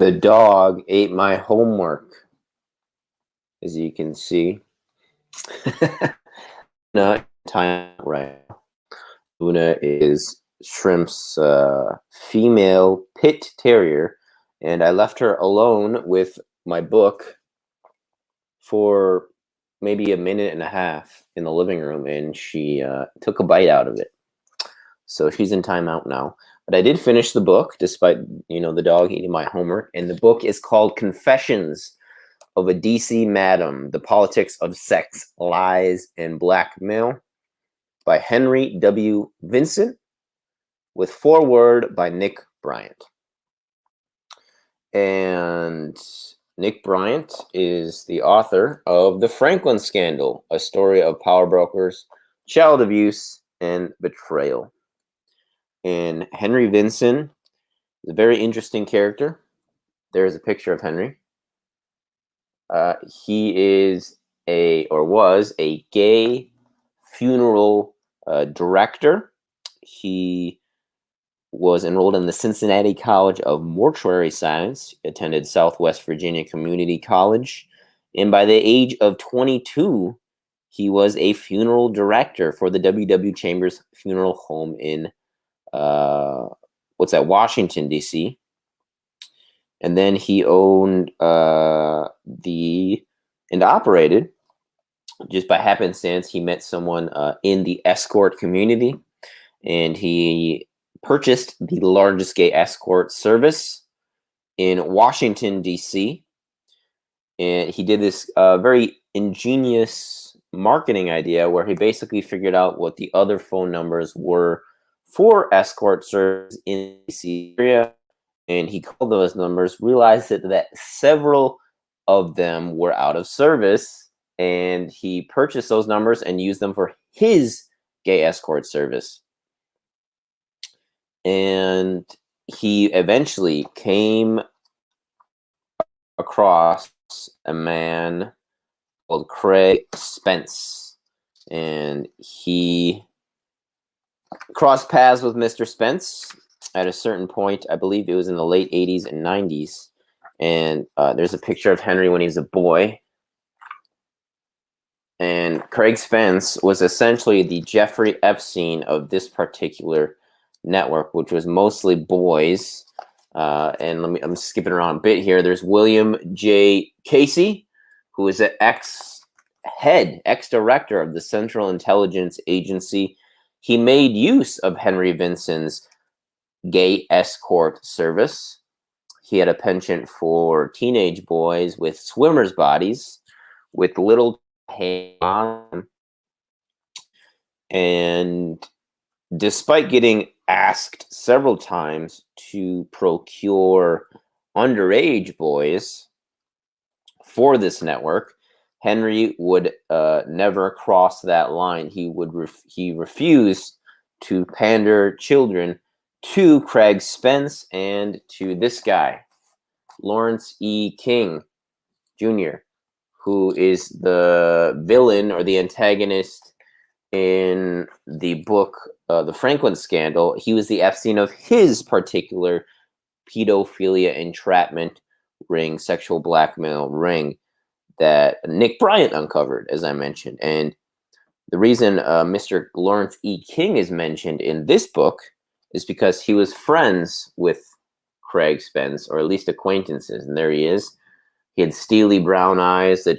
The dog ate my homework, as you can see. Not time right now. Luna is Shrimp's female pit terrier, and I left her alone with my book for maybe a minute and a half in the living room, and she took a bite out of it. So she's in timeout now. But I did finish the book, despite the dog eating my homework. And the book is called Confessions of a DC Madam: The Politics of Sex, Lies, and Blackmail by Henry W. Vinson, with foreword by Nick Bryant. And Nick Bryant is the author of The Franklin Scandal, a story of power brokers, child abuse, and betrayal. And Henry Vinson is a very interesting character. There's a picture of Henry. He is was a gay funeral director. He was enrolled in the Cincinnati College of Mortuary Science, attended Southwest Virginia Community College, and by the age of 22, he was a funeral director for the W.W. Chambers Funeral Home in Washington, D.C. And then he owned and operated, just by happenstance, he met someone in the escort community, and he purchased the largest gay escort service in Washington, D.C. And he did this very ingenious marketing idea where he basically figured out what the other phone numbers were for escort service in the DC area, and he called those numbers, realized that several of them were out of service, and he purchased those numbers and used them for his gay escort service. And he eventually came across a man called Craig Spence, and he crossed paths with Mr. Spence at a certain point. I believe it was in the late 80s and 90s. And there's a picture of Henry when he was a boy. And Craig Spence was essentially the Jeffrey Epstein of this particular network, which was mostly boys. And I'm skipping around a bit here. There's William J. Casey, who is an ex-director of the Central Intelligence Agency. He made use of Henry Vinson's gay escort service. He had a penchant for teenage boys with swimmers' bodies, with little hair on them. And despite getting asked several times to procure underage boys for this network, Henry would never cross that line. He refused to pander children to Craig Spence and to this guy, Lawrence E. King Jr., who is the villain or the antagonist in the book, The Franklin Scandal. He was the Epstein of his particular pedophilia entrapment ring, sexual blackmail ring that Nick Bryant uncovered, as I mentioned. And the reason Mr. Lawrence E. King is mentioned in this book is because he was friends with Craig Spence, or at least acquaintances. And there he is. He had steely brown eyes that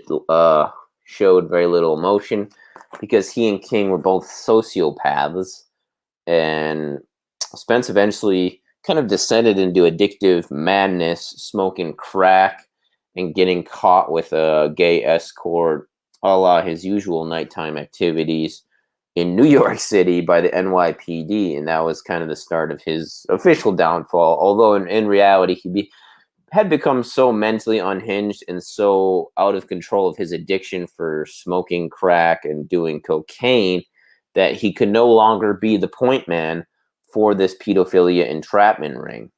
showed very little emotion, because he and King were both sociopaths. And Spence eventually kind of descended into addictive madness, smoking crack and getting caught with a gay escort, a la his usual nighttime activities in New York City by the NYPD. And that was kind of the start of his official downfall. Although in reality, he had become so mentally unhinged and so out of control of his addiction for smoking crack and doing cocaine that he could no longer be the point man for this pedophilia entrapment ring.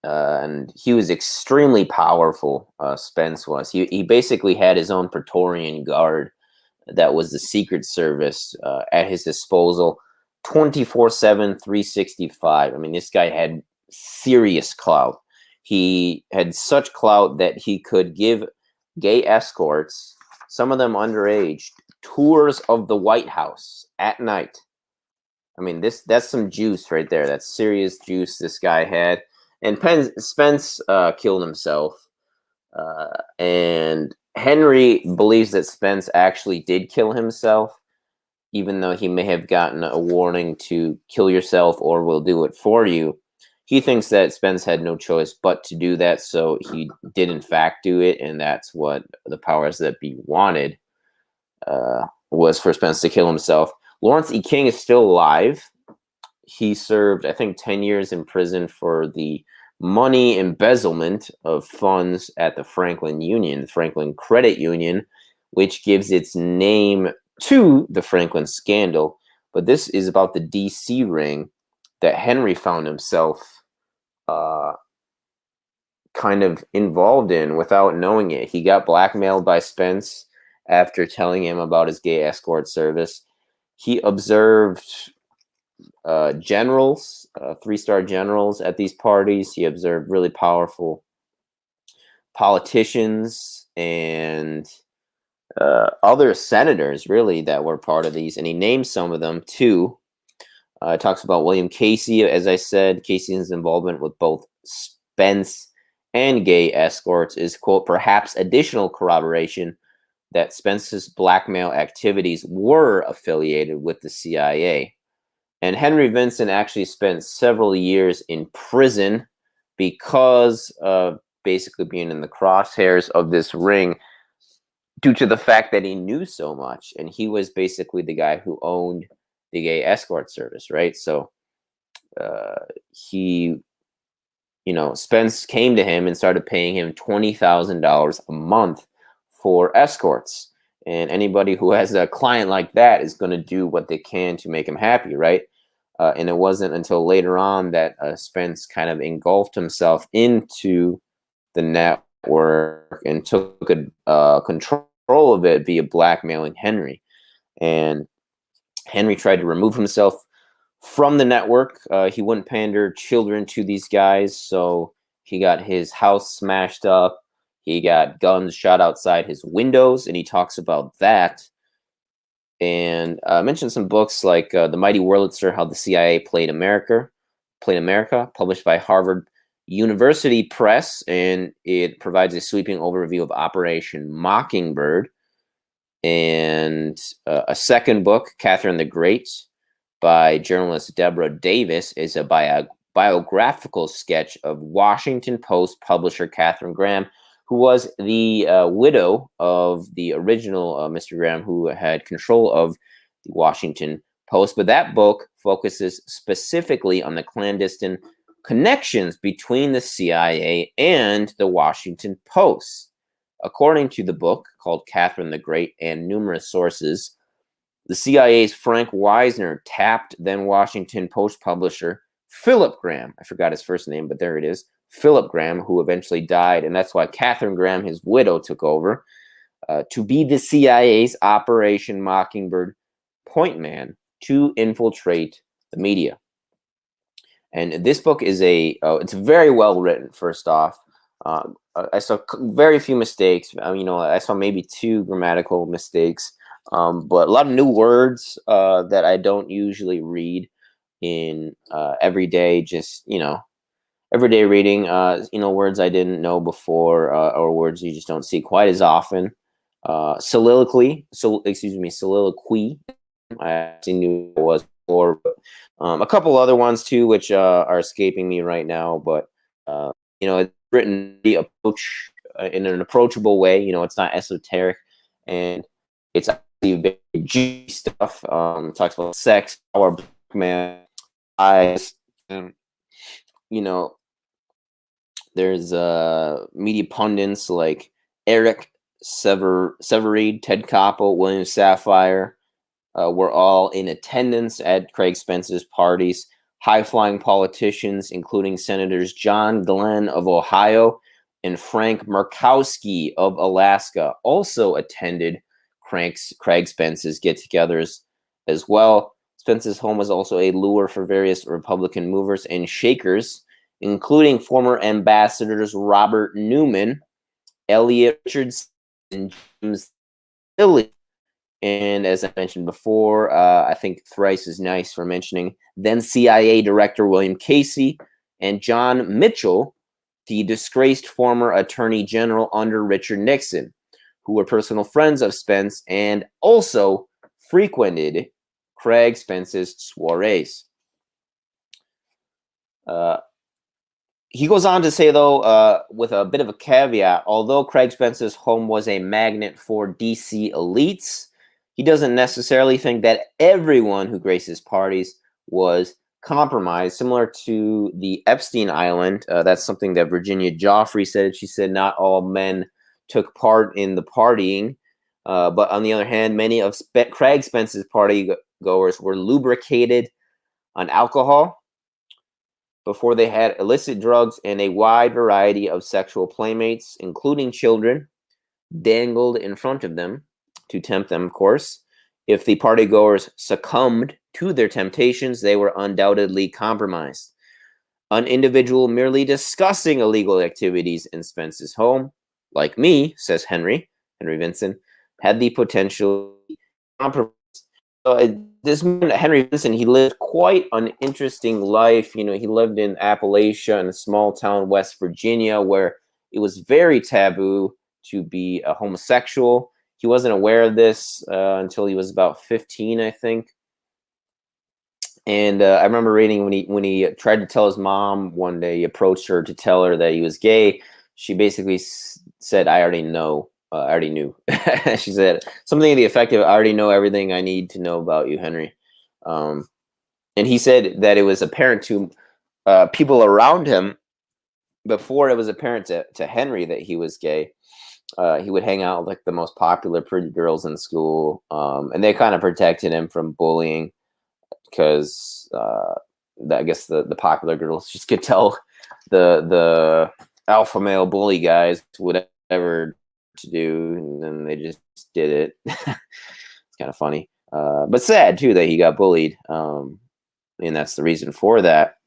And he was extremely powerful, Spence was. He basically had his own Praetorian Guard that was the Secret Service at his disposal 24/7, 365. I mean, this guy had serious clout. he had such clout that he could give gay escorts, some of them underage, tours of the White House at night. I mean, that's some juice right there. That's serious juice this guy had. And Spence killed himself. And Henry believes that Spence actually did kill himself, even though he may have gotten a warning to kill yourself or we'll do it for you. He thinks that Spence had no choice but to do that, so he did in fact do it, and that's what the powers that be wanted, was for Spence to kill himself. Lawrence E. King is still alive. He served, I think, 10 years in prison for the money embezzlement of funds at the Franklin Union, the Franklin Credit Union, which gives its name to the Franklin scandal. But this is about the DC ring that Henry found himself kind of involved in without knowing it. He got blackmailed by Spence after telling him about his gay escort service. He observed generals, 3-star generals at these parties. He observed really powerful politicians and other senators, really, that were part of these. And he named some of them, too. It talks about William Casey, as I said. Casey's involvement with both Spence and gay escorts is, quote, perhaps additional corroboration that Spence's blackmail activities were affiliated with the CIA. And Henry Vinson actually spent several years in prison because of basically being in the crosshairs of this ring due to the fact that he knew so much. And he was basically the guy who owned the gay escort service, right? So Spence came to him and started paying him $20,000 a month for escorts. And anybody who has a client like that is going to do what they can to make him happy, right? And it wasn't until later on that Spence kind of engulfed himself into the network and took control of it via blackmailing Henry. And Henry tried to remove himself from the network. He wouldn't pander children to these guys, so he got his house smashed up. He got guns shot outside his windows, and he talks about that. And I mentioned some books like The Mighty Wurlitzer, How the CIA Played America, published by Harvard University Press, and it provides a sweeping overview of Operation Mockingbird. And a second book, Catherine the Great, by journalist Deborah Davis, is a biographical sketch of Washington Post publisher Katharine Graham, who was the widow of the original Mr. Graham, who had control of the Washington Post. But that book focuses specifically on the clandestine connections between the CIA and the Washington Post. According to the book, called Catherine the Great, and numerous sources, the CIA's Frank Wisner tapped then Washington Post publisher Philip Graham. I forgot his first name, but there it is. Philip Graham, who eventually died, and that's why Katharine Graham, his widow, took over, to be the CIA's Operation Mockingbird point man to infiltrate the media. And this book is it's very well written, first off. I saw very few mistakes. I saw maybe 2 grammatical mistakes, but a lot of new words that I don't usually read in everyday, everyday reading. Words I didn't know before, or words you just don't see quite as often. Soliloquy. I actually knew it was before, but a couple other ones too, which are escaping me right now. But it's written the approach in an approachable way. It's not esoteric, and it's actually very G stuff. Talks about sex, power, blackmail, eyes, and there's media pundits like Eric Severeid, Ted Koppel, William Safire were all in attendance at Craig Spence's parties. High-flying politicians, including Senators John Glenn of Ohio and Frank Murkowski of Alaska, also attended Craig Spence's get-togethers as well. Spence's home was also a lure for various Republican movers and shakers, including former ambassadors Robert Newman, Elliot Richardson, and James Lilly. And as I mentioned before, I think thrice is nice for mentioning then CIA Director William Casey and John Mitchell, the disgraced former Attorney General under Richard Nixon, who were personal friends of Spence and also frequented Craig Spence's soirees. He goes on to say, though, with a bit of a caveat, although Craig Spence's home was a magnet for DC elites, he doesn't necessarily think that everyone who graced his parties was compromised, similar to the Epstein Island. That's something that Virginia Joffrey said. She said not all men took part in the partying, but on the other hand, many of Craig Spence's party goers were lubricated on alcohol before they had illicit drugs and a wide variety of sexual playmates, including children, dangled in front of them to tempt them, of course. If the partygoers succumbed to their temptations, they were undoubtedly compromised. An individual merely discussing illegal activities in Spence's home, like me, says Henry Vinson, had the potential to compromise. So this man, Henry Vinson, he lived quite an interesting life. You know, he lived in Appalachia, in a small town, West Virginia, where it was very taboo to be a homosexual. He wasn't aware of this until he was about 15, I think. And I remember reading when he tried to tell his mom one day, he approached her to tell her that he was gay. She basically said, "I already know. I already knew." She said something to the effect of, "I already know everything I need to know about you, Henry." And he said that it was apparent to people around him before it was apparent to Henry that he was gay. He would hang out with like the most popular pretty girls in school, and they kind of protected him from bullying because I guess the popular girls just could tell the alpha male bully guys whatever to do, and then they just did it. It's kind of funny, but sad too that he got bullied, and that's the reason for that.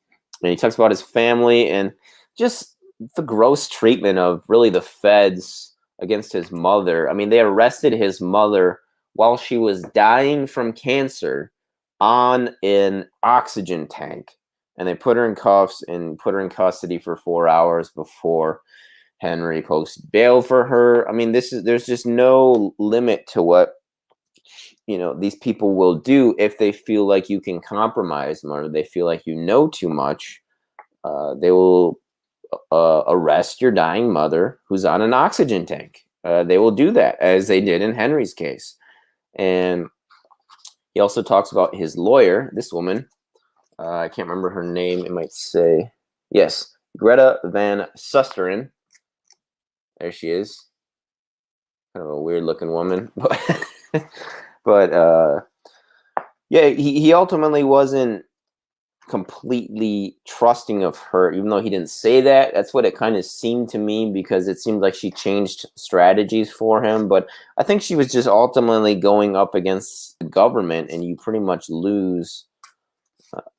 And he talks about his family and just the gross treatment of really the feds against his mother. I mean, they arrested his mother while she was dying from cancer on an oxygen tank, and they put her in cuffs and put her in custody for 4 hours before Henry posted bail for her. I mean, there's just no limit to what these people will do if they feel like you can compromise them or they feel like you know too much. They will arrest your dying mother who's on an oxygen tank. They will do that, as they did in Henry's case. And he also talks about his lawyer, this woman. I can't remember her name. It might say, yes, Greta Van Susteren. There she is. Kind of a weird looking woman. But yeah, he ultimately wasn't completely trusting of her, even though he didn't say that. That's what it kind of seemed to me, because it seemed like she changed strategies for him. But I think she was just ultimately going up against the government, and you pretty much lose.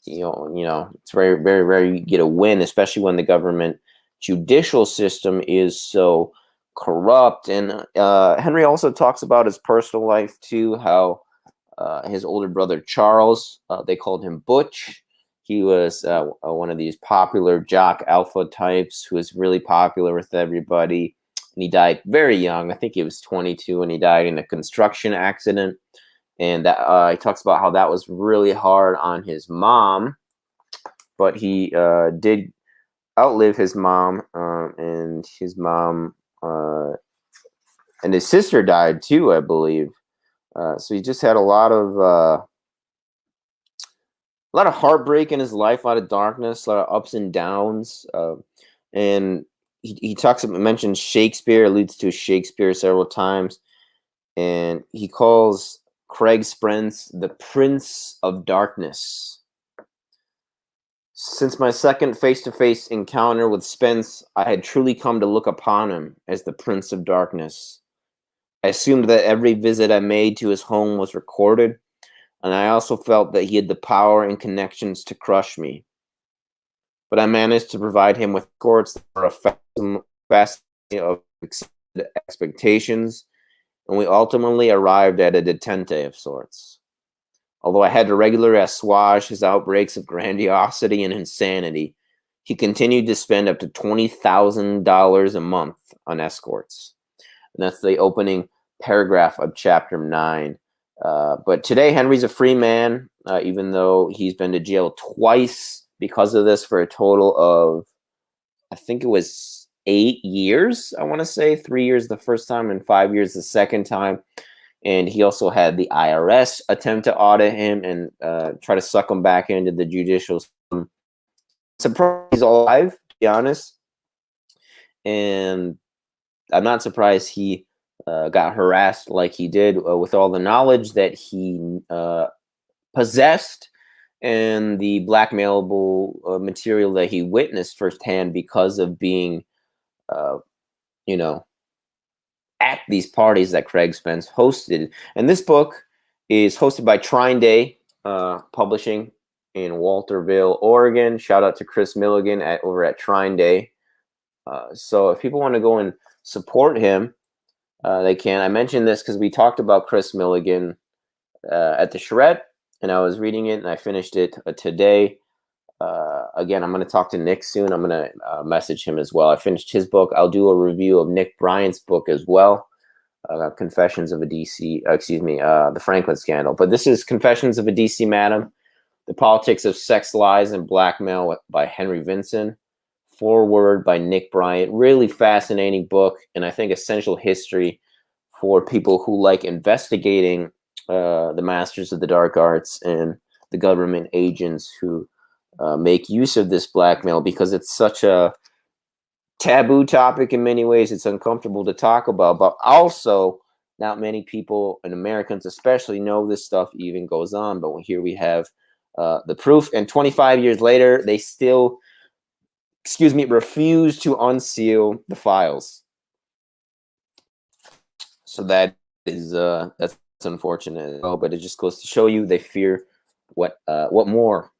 It's very, very rare you get a win, especially when the government judicial system is so corrupt. And Henry also talks about his personal life too, how his older brother Charles, they called him Butch. He was one of these popular jock alpha types who was really popular with everybody. And he died very young. I think he was 22, and he died in a construction accident. And that he talks about how that was really hard on his mom. But he did outlive his mom, and his mom and his sister died too, I believe. So he just had a lot of heartbreak in his life, a lot of darkness, a lot of ups and downs. And he mentions Shakespeare, alludes to Shakespeare several times. And he calls Craig Spence the Prince of Darkness. Since my second face-to-face encounter with Spence, I had truly come to look upon him as the Prince of Darkness. I assumed that every visit I made to his home was recorded, and I also felt that he had the power and connections to crush me. but I managed to provide him with escorts that were fast of exceeded expectations, and we ultimately arrived at a detente of sorts. Although I had to regularly assuage his outbreaks of grandiosity and insanity, he continued to spend up to $20,000 a month on escorts. And that's the opening paragraph of chapter 9. But today, Henry's a free man, even though he's been to jail twice because of this, for a total of, I think it was 8 years, I want to say. 3 years the first time and 5 years the second time. And he also had the IRS attempt to audit him and try to suck him back into the judicial system. Surprised he's alive, to be honest. And I'm not surprised he got harassed like he did with all the knowledge that he possessed and the blackmailable material that he witnessed firsthand because of being, you know, at these parties that Craig Spence hosted. And this book is hosted by Trine Day Publishing in Walterville, Oregon. Shout out to Chris Milligan over at Trine Day. So if people want to go and support him, they can. I mentioned this because we talked about Chris Milligan at the charrette, and I was reading it, and I finished it today. Again, I'm going to talk to Nick soon. I'm going to message him as well. I finished his book. I'll do a review of Nick Bryant's book as well. Confessions of a DC, the Franklin Scandal. But this is Confessions of a DC Madam, The Politics of Sex, Lies, and Blackmail by Henry Vinson. Foreword by Nick Bryant. Really fascinating book, and I think essential history for people who like investigating the masters of the dark arts and the government agents who make use of this blackmail, because it's such a taboo topic in many ways. It's uncomfortable to talk about, but also not many people, and Americans especially, know this stuff even goes on. But here we have the proof, and 25 years later, they still, refuse to unseal the files. So that is that's unfortunate. But it just goes to show you they fear what more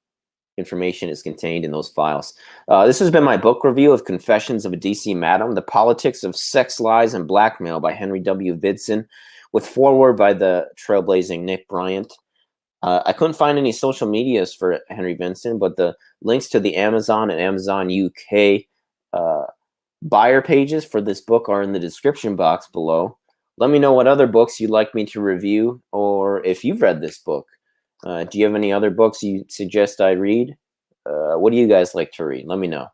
information is contained in those files. This has been my book review of Confessions of a DC Madam, The Politics of Sex, Lies, and Blackmail by Henry W. Vinson, with foreword by the trailblazing Nick Bryant. I couldn't find any social medias for Henry Vinson, but the links to the Amazon and Amazon UK buyer pages for this book are in the description box below. Let me know what other books you'd like me to review, or if you've read this book. Do you have any other books you suggest I read? What do you guys like to read? Let me know.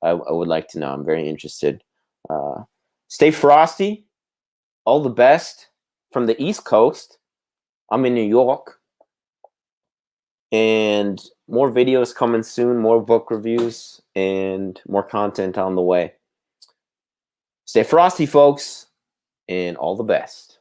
I would like to know. I'm very interested. Stay frosty. All the best from the East Coast. I'm in New York. And more videos coming soon, more book reviews, and more content on the way. Stay frosty, folks, and all the best.